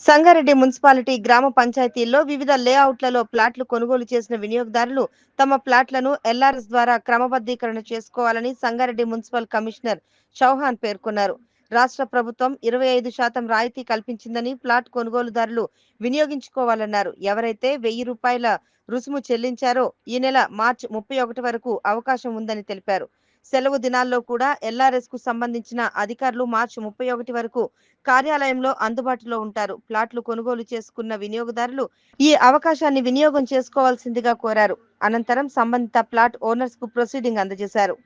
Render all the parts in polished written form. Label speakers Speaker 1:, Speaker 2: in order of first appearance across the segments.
Speaker 1: Sangareddy municipality గ్రామ పంచాయతీల్లో వివిధ లేఅవుట్లలో ప్లాట్లు కొనుగోలు చేసిన వినియోగదారులు తమ ప్లాట్లను ఎల్ఆర్ఎస్ ద్వారా క్రమబద్ధీకరణ చేసుకోవాలని సంగారెడ్డి మున్సిపల్ కమిషనర్ చౌహాన్ పేర్కొన్నారు. రాష్ట్ర ప్రభుత్వం 25% రాయితీ కల్పించిందని ప్లాట్ కొనుగోలుదారులు వినియోగించుకోవాలన్నారు. ఎవరైతే ₹1000 రుసుము చెల్లించారో ఈ నెల మార్చి 31 వరకు అవకాశం ఉందని తెలిపారు. సెలవు దినాల్లో కూడా ఎల్ఆర్ఎస్ కు సంబంధించిన అధికారులు మార్చి 31 వరకు కార్యాలయంలో అందుబాటులో ఉంటారు. ప్లాట్లు కొనుగోలు చేసుకున్న వినియోగదారులు ఈ అవకాశాన్ని వినియోగం చేసుకోవాల్సిందిగా కోరారు. అనంతరం సంబంధిత ప్లాట్ ఓనర్స్ కు ప్రొసీడింగ్ అందజేశారు.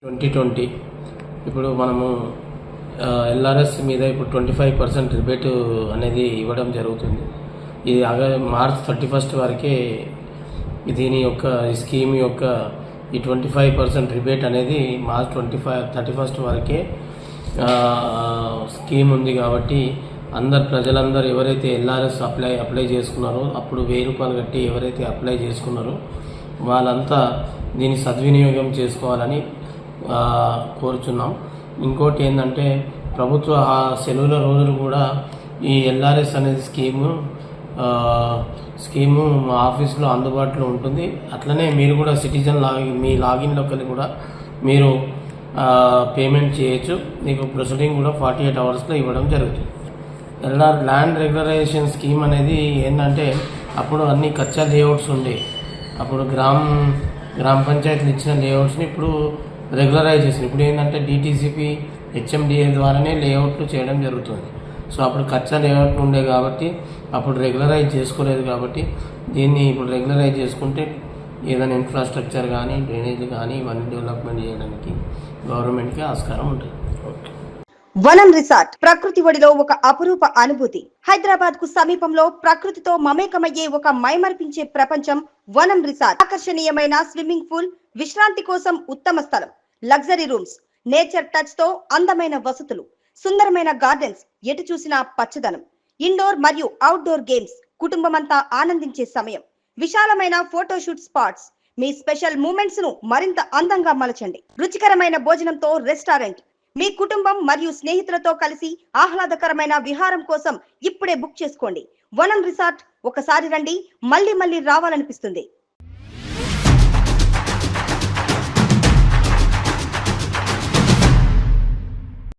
Speaker 2: 2020 ఇప్పుడు మనము ఎల్ఆర్ఎస్ మీద ఇప్పుడు 25% రిబేట్ అనేది ఇవ్వడం జరుగుతుంది. ఇది మార్చ్ 31 వరకే దీని యొక్క స్కీమ్ యొక్క ఈ 25% రిబేట్ అనేది మార్చ్ 31 వరకే స్కీమ్ ఉంది. కాబట్టి ప్రజలందరూ ఎవరైతే ఎల్ఆర్ఎస్ అప్లై చేసుకున్నారో అప్పుడు ₹1000 కట్టి ఎవరైతే అప్లై చేసుకున్నారో వాళ్ళంతా దీన్ని సద్వినియోగం చేసుకోవాలని కోరుచున్నాం. ఇంకోటి ఏంటంటే ప్రభుత్వ సెలవుల రోజులు కూడా ఈ ఎల్ఆర్ఎస్ అనేది స్కీము మా ఆఫీస్లో అందుబాటులో ఉంటుంది. అట్లనే మీరు కూడా సిటిజన్ మీ లాగిన్లోకి కూడా మీరు పేమెంట్ చేయొచ్చు. మీకు ప్రొసీడింగ్ కూడా 48 అవర్స్లో ఇవ్వడం జరుగుతుంది. ల్యాండ్ రెగ్యులరైజేషన్ స్కీమ్ అనేది ఏంటంటే అప్పుడు అన్ని కచ్చా లేఅవుట్స్ ఉండే, అప్పుడు గ్రామ పంచాయతీలు ఇచ్చిన లేఅవుట్స్ని ఇప్పుడు రెగ్యులరైజ్ చేసింది. ఇప్పుడు ఏంటంటే డిటీసీపీ హెచ్ఎండిఏ ద్వారానే లేఅవుట్లు చేయడం జరుగుతుంది. సో అప్పుడు కచ్చా లేఅవుట్లు ఉండే కాబట్టి అప్పుడు రెగ్యులరైజ్ చేసుకోలేదు. కాబట్టి దీన్ని ఇప్పుడు రెగ్యులరైజ్ చేసుకుంటే ఏదైనా ఇన్ఫ్రాస్ట్రక్చర్ కానీ డ్రైనేజ్ కానీ ఇవన్నీ డెవలప్మెంట్ చేయడానికి గవర్నమెంట్కి ఆస్కారం ఉంటుంది.
Speaker 3: వనం రిసార్ట్ ప్రకృతి ఒడిలో ఒక అపురూప అనుభూతి. హైదరాబాద్ కు సమీపంలో ప్రకృతితో మమేకమయ్యే ఒక మైమర్పించే ప్రపంచం వనం రిసార్ట్. ఆకర్షణీయమైన స్విమ్మింగ్ పూల్, విశ్రాంతి కోసం ఉత్తమ స్థలం, లగ్జరీ రూమ్స్, నేచర్ టచ్ తో అందమైన వసతులు, సుందరమైన గార్డెన్స్, ఎటు చూసినా పచ్చదనం, ఇండోర్ మరియు అవుట్డోర్ గేమ్స్, కుటుంబమంతా ఆనందించే సమయం, విశాలమైన ఫోటోషూట్ స్పాట్స్. మీ స్పెషల్ మూమెంట్స్ ను మరింత అందంగా మలచండి. రుచికరమైన భోజనంతో రెస్టారెంట్. మీ కుటుంబం మరియు స్నేహితులతో కలిసి ఆహ్లాదకరమైన విహారం కోసం ఇప్పుడే బుక్ చేసుకోండి. వనం రిసార్ట్ ఒకసారి రండి, మళ్ళీ రావాలనిపిస్తుంది.